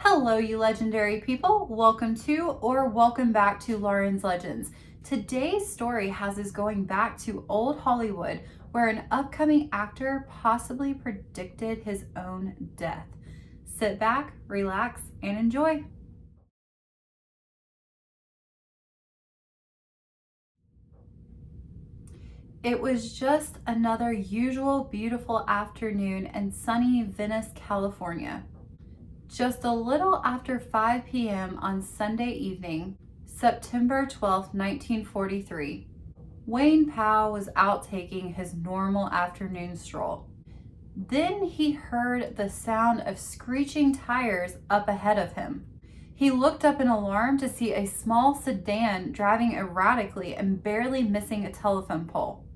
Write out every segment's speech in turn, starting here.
Hello, you legendary people. Welcome to or welcome back to Lauren's Legends. Today's story has us going back to old Hollywood, where an upcoming actor possibly predicted his own death. Sit back, relax, and enjoy. It was just another usual beautiful afternoon in sunny Venice, California. Just a little after 5 p.m. on Sunday evening, September 12, 1943, Wayne Powell was out taking his normal afternoon stroll. Then he heard the sound of screeching tires up ahead of him. He looked up in alarm to see a small sedan driving erratically and barely missing a telephone pole.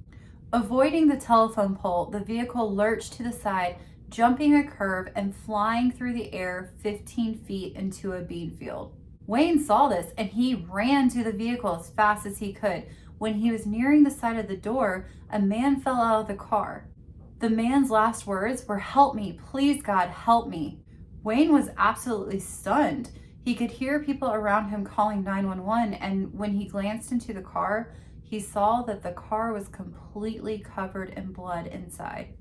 Avoiding the telephone pole, the vehicle lurched to the side, jumping a curve and flying through the air 15 feet into a bean field. Wayne saw this and he ran to the vehicle as fast as he could. When he was nearing the side of the door, a man fell out of the car. The man's last words were, "Help me, please God, help me." Wayne was absolutely stunned. He could hear people around him calling 911, and when he glanced into the car, he saw that the car was completely covered in blood inside.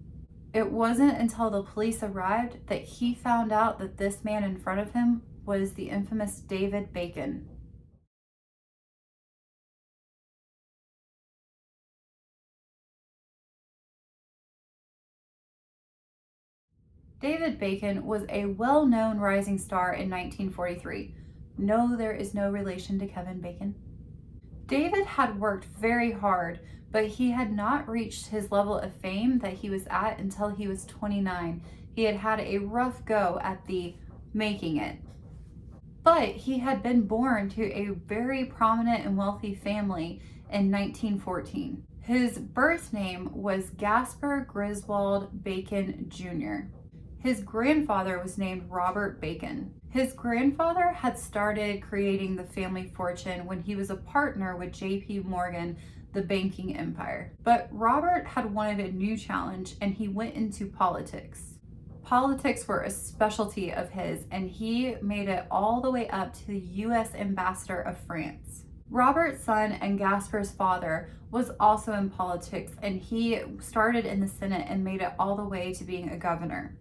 It wasn't until the police arrived that he found out that this man in front of him was the infamous David Bacon. David Bacon was a well-known rising star in 1943. No, there is no relation to Kevin Bacon. David had worked very hard, but he had not reached his level of fame that he was at until he was 29. He had had a rough go at the making it. But he had been born to a very prominent and wealthy family in 1914. His birth name was Gaspar Griswold Bacon Jr. His grandfather was named Robert Bacon. His grandfather had started creating the family fortune when he was a partner with J.P. Morgan, the banking empire. But Robert had wanted a new challenge and he went into politics. Politics were a specialty of his, and he made it all the way up to the U.S. ambassador of France. Robert's son and Gaspar's father was also in politics, and he started in the Senate and made it all the way to being a governor.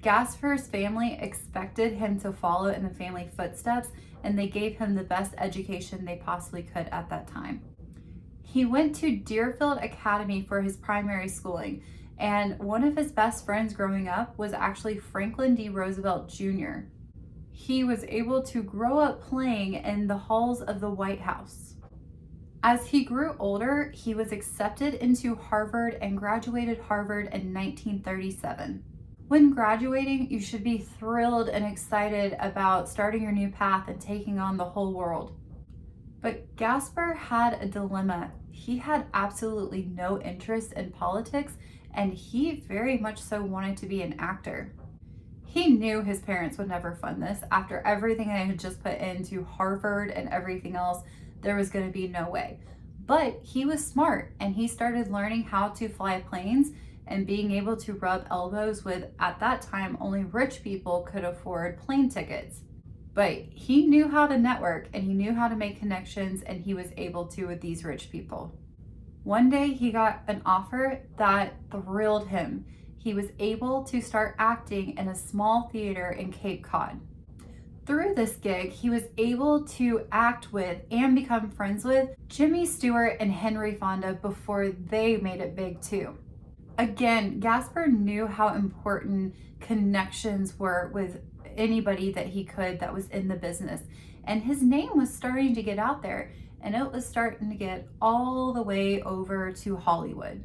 Gaspar's family expected him to follow in the family footsteps, and they gave him the best education they possibly could at that time. He went to Deerfield Academy for his primary schooling, and one of his best friends growing up was actually Franklin D. Roosevelt Jr. He was able to grow up playing in the halls of the White House. As he grew older, he was accepted into Harvard and graduated Harvard in 1937. When graduating, you should be thrilled and excited about starting your new path and taking on the whole world. But Gaspar had a dilemma. He had absolutely no interest in politics, and he very much so wanted to be an actor. He knew his parents would never fund this. After everything I had just put into Harvard and everything else, there was going to be no way. But he was smart, and he started learning how to fly planes and being able to rub elbows with, at that time, only rich people could afford plane tickets. But he knew how to network and he knew how to make connections, and he was able to with these rich people. One day he got an offer that thrilled him. He was able to start acting in a small theater in Cape Cod. Through this gig, he was able to act with and become friends with Jimmy Stewart and Henry Fonda before they made it big too. Again, Gaspar knew how important connections were with anybody that he could that was in the business. And his name was starting to get out there, and it was starting to get all the way over to Hollywood.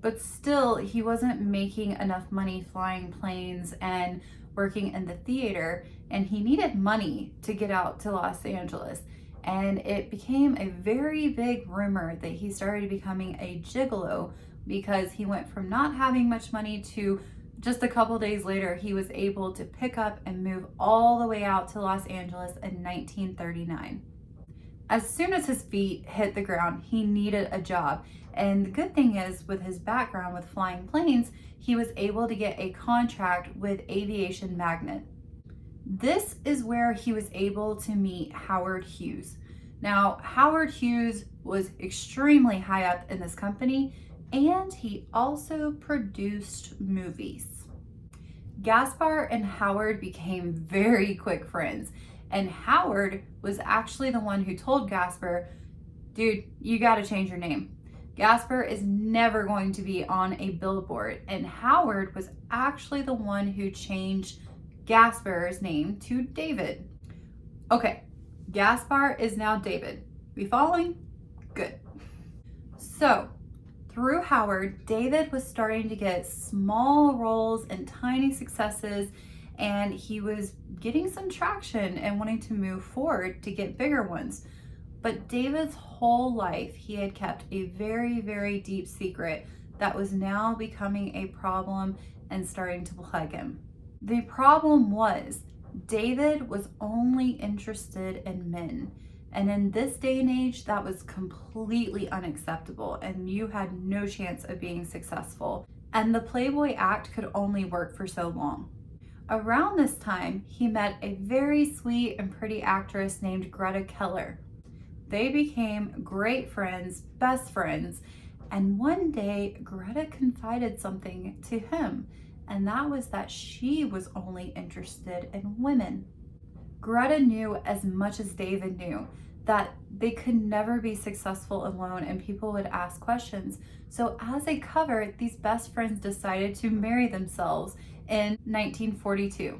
But still, he wasn't making enough money flying planes and working in the theater, and he needed money to get out to Los Angeles. And it became a very big rumor that he started becoming a gigolo, because he went from not having much money to just a couple days later, he was able to pick up and move all the way out to Los Angeles in 1939. As soon as his feet hit the ground, he needed a job. And the good thing is, with his background with flying planes, he was able to get a contract with Aviation Magnet. This is where he was able to meet Howard Hughes. Now, Howard Hughes was extremely high up in this company, and he also produced movies. Gaspar and Howard became very quick friends, and Howard was actually the one who told Gaspar, dude, you gotta change your name. Gaspar is never going to be on a billboard, and Howard was actually the one who changed Gaspar's name to David. Okay, Gaspar is now David. We following? Good. So, through Howard, David was starting to get small roles and tiny successes, and he was getting some traction and wanting to move forward to get bigger ones. But David's whole life, he had kept a very, very deep secret that was now becoming a problem and starting to plague him. The problem was David was only interested in men. And in this day and age, that was completely unacceptable, and you had no chance of being successful. And the Playboy Act could only work for so long. Around this time, he met a very sweet and pretty actress named Greta Keller. They became great friends, best friends, and one day Greta confided something to him, and that was that she was only interested in women. Greta knew as much as David knew that they could never be successful alone, and people would ask questions. So as a cover, these best friends decided to marry themselves in 1942.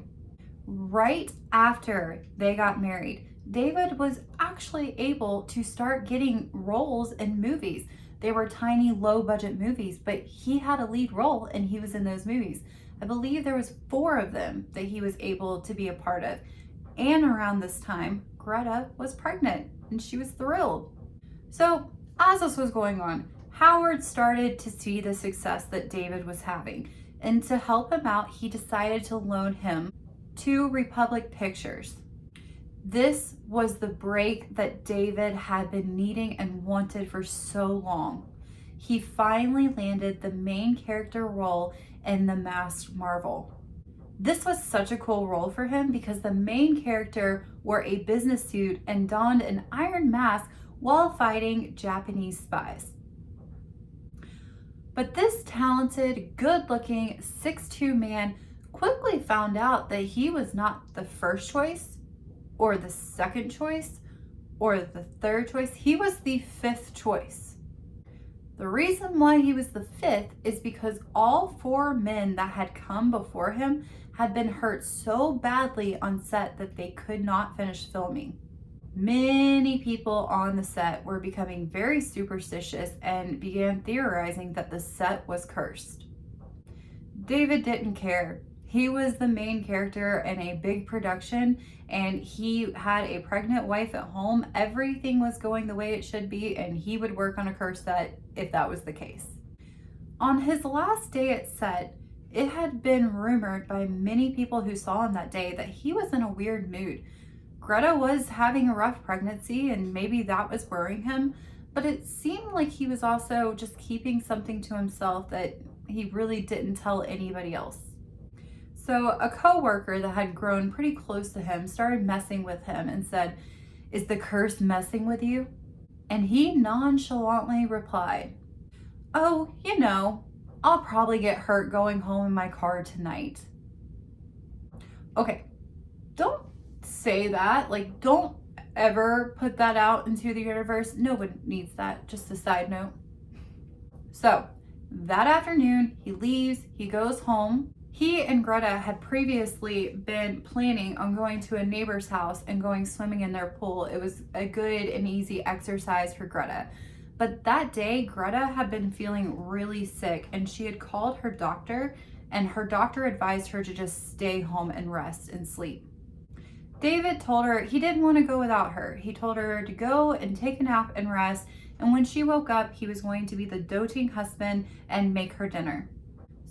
Right after they got married, David was actually able to start getting roles in movies. They were tiny, low-budget movies, but he had a lead role and he was in those movies. I believe there was 4 of them that he was able to be a part of. And around this time, Greta was pregnant and she was thrilled. So as this was going on, Howard started to see the success that David was having. And to help him out, he decided to loan him 2 Republic pictures. This was the break that David had been needing and wanted for so long. He finally landed the main character role in The Masked Marvel. This was such a cool role for him because the main character wore a business suit and donned an iron mask while fighting Japanese spies. But this talented, good-looking 6'2" man quickly found out that he was not the first choice, or the second choice, or the third choice. He was the 5th choice. The reason why he was the 5th is because all 4 men that had come before him had been hurt so badly on set that they could not finish filming. Many people on the set were becoming very superstitious and began theorizing that the set was cursed. David didn't care. He was the main character in a big production, and he had a pregnant wife at home. Everything was going the way it should be, and he would work on a cursed set if that was the case. On his last day at set, it had been rumored by many people who saw him that day that he was in a weird mood. Greta was having a rough pregnancy, and maybe that was worrying him, but it seemed like he was also just keeping something to himself that he really didn't tell anybody else. So a coworker that had grown pretty close to him started messing with him and said, "Is the curse messing with you?" And he nonchalantly replied, "Oh, I'll probably get hurt going home in my car tonight." Okay, don't say that. Don't ever put that out into the universe. No one needs that. Just a side note. So that afternoon, he leaves, he goes home. He and Greta had previously been planning on going to a neighbor's house and going swimming in their pool. It was a good and easy exercise for Greta. But that day, Greta had been feeling really sick, and she had called her doctor, and her doctor advised her to just stay home and rest and sleep. David told her he didn't want to go without her. He told her to go and take a nap and rest, and when she woke up, he was going to be the doting husband and make her dinner.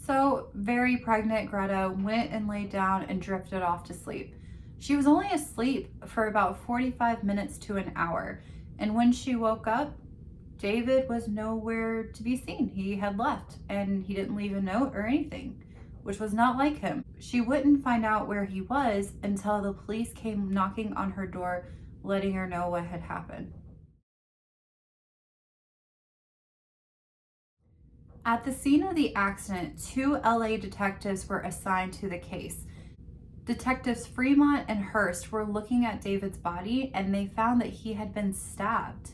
So, very pregnant Greta went and laid down and drifted off to sleep. She was only asleep for about 45 minutes to an hour, and when she woke up, David was nowhere to be seen. He had left, and he didn't leave a note or anything. which was not like him. She wouldn't find out where he was until the police came knocking on her door, letting her know what had happened. At the scene of the accident, 2 LA detectives were assigned to the case. Detectives Fremont and Hurst were looking at David's body and they found that he had been stabbed.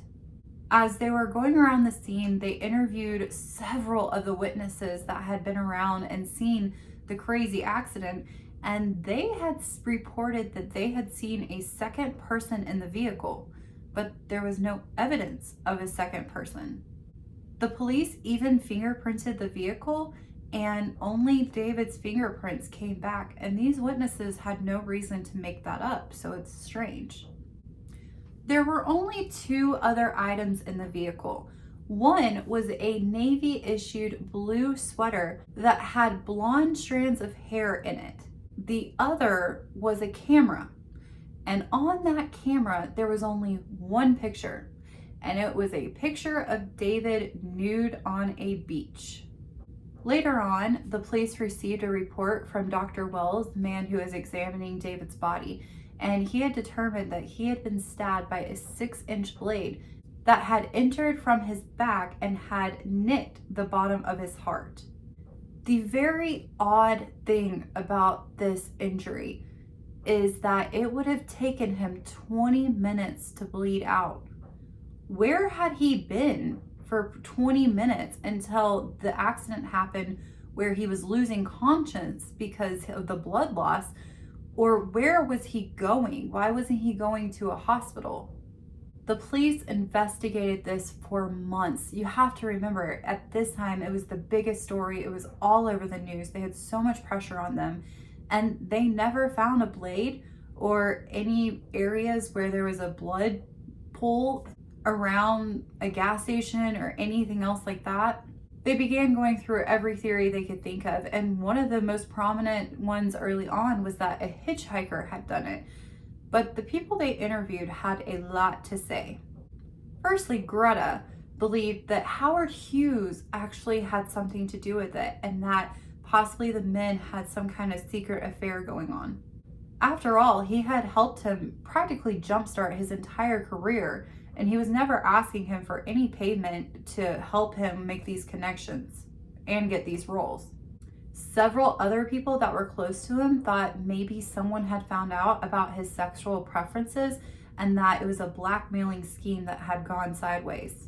As they were going around the scene, they interviewed several of the witnesses that had been around and seen the crazy accident, and they had reported that they had seen a second person in the vehicle, but there was no evidence of a second person. The police even fingerprinted the vehicle, and only David's fingerprints came back, and these witnesses had no reason to make that up, so it's strange. There were only 2 other items in the vehicle. One was a Navy issued blue sweater that had blonde strands of hair in it. The other was a camera. And on that camera, there was only one picture. And it was a picture of David nude on a beach. Later on, the police received a report from Dr. Wells, the man who was examining David's body, and he had determined that he had been stabbed by a 6-inch blade that had entered from his back and had nicked the bottom of his heart. The very odd thing about this injury is that it would have taken him 20 minutes to bleed out. Where had he been for 20 minutes until the accident happened, where he was losing conscience because of the blood loss? Or where was he going? Why wasn't he going to a hospital? The police investigated this for months. You have to remember, at this time, it was the biggest story. It was all over the news. They had so much pressure on them, and they never found a blade or any areas where there was a blood pool around a gas station or anything else like that. They began going through every theory they could think of, and one of the most prominent ones early on was that a hitchhiker had done it. But the people they interviewed had a lot to say. Firstly, Greta believed that Howard Hughes actually had something to do with it, and that possibly the men had some kind of secret affair going on. After all, he had helped him practically jumpstart his entire career, and he was never asking him for any payment to help him make these connections and get these roles. Several other people that were close to him thought maybe someone had found out about his sexual preferences and that it was a blackmailing scheme that had gone sideways.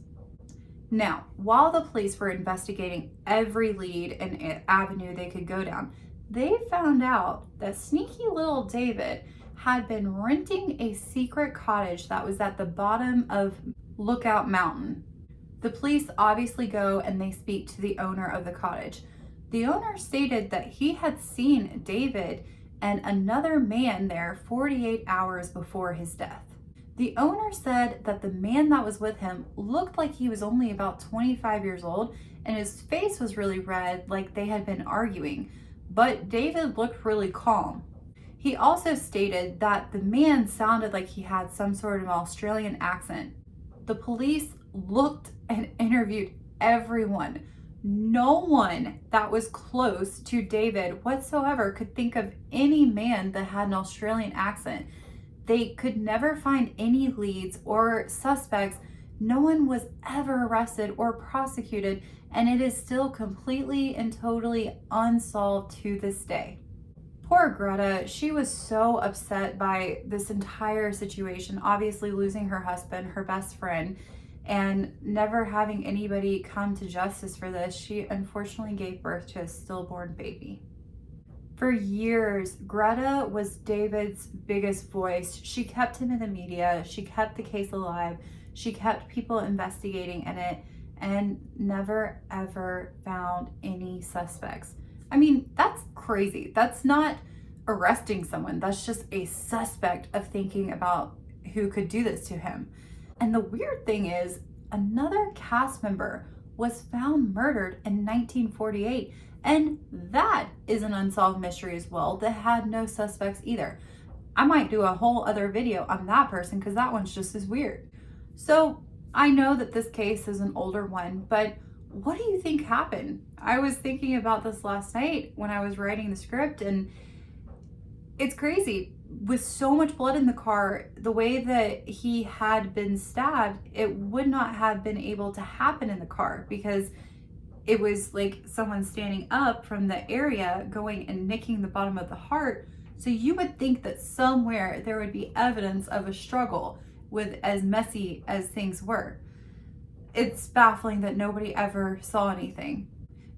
Now, while the police were investigating every lead and avenue they could go down, they found out that sneaky little David had been renting a secret cottage that was at the bottom of Lookout Mountain. The police obviously go and they speak to the owner of the cottage. The owner stated that he had seen David and another man there 48 hours before his death. The owner said that the man that was with him looked like he was only about 25 years old, and his face was really red, like they had been arguing, but David looked really calm. He also stated that the man sounded like he had some sort of Australian accent. The police looked and interviewed everyone. No one that was close to David whatsoever could think of any man that had an Australian accent. They could never find any leads or suspects. No one was ever arrested or prosecuted, and it is still completely and totally unsolved to this day. Poor Greta, she was so upset by this entire situation, obviously losing her husband, her best friend, and never having anybody come to justice for this. She unfortunately gave birth to a stillborn baby. For years, Greta was David's biggest voice. She kept him in the media. She kept the case alive. She kept people investigating in it and never ever found any suspects. I mean, that's crazy. That's not arresting someone. That's just a suspect of thinking about who could do this to him. And the weird thing is, another cast member was found murdered in 1948. And that is an unsolved mystery as well that had no suspects either. I might do a whole other video on that person because that one's just as weird. So I know that this case is an older one, but What do you think happened? I was thinking about this last night when I was writing the script, and it's crazy. With so much blood in the car, the way that he had been stabbed, it would not have been able to happen in the car because it was like someone standing up from the area going and nicking the bottom of the heart. So you would think that somewhere there would be evidence of a struggle with as messy as things were. It's baffling that nobody ever saw anything.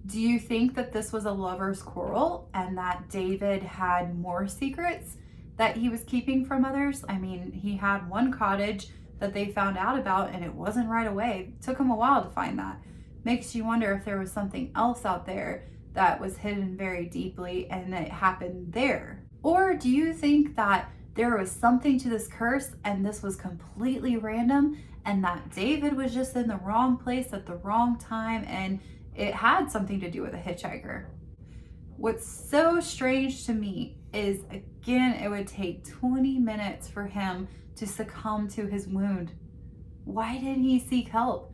Do you think that this was a lover's quarrel and that David had more secrets that he was keeping from others? I mean, he had one cottage that they found out about and it wasn't right away. It took him a while to find that. Makes you wonder if there was something else out there that was hidden very deeply and it happened there. Or do you think that there was something to this curse and this was completely random and that David was just in the wrong place at the wrong time and it had something to do with a hitchhiker? What's so strange to me is, again, it would take 20 minutes for him to succumb to his wound. Why didn't he seek help?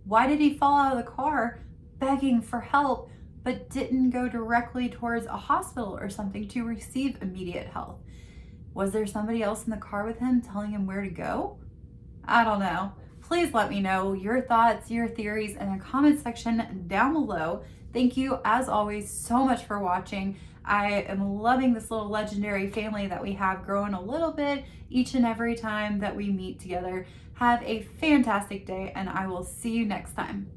Why did he fall out of the car begging for help, but didn't go directly towards a hospital or something to receive immediate help? Was there somebody else in the car with him telling him where to go? I don't know. Please let me know your thoughts, your theories in the comment section down below. Thank you, as always, so much for watching. I am loving this little legendary family that we have growing a little bit each and every time that we meet together. Have a fantastic day, and I will see you next time.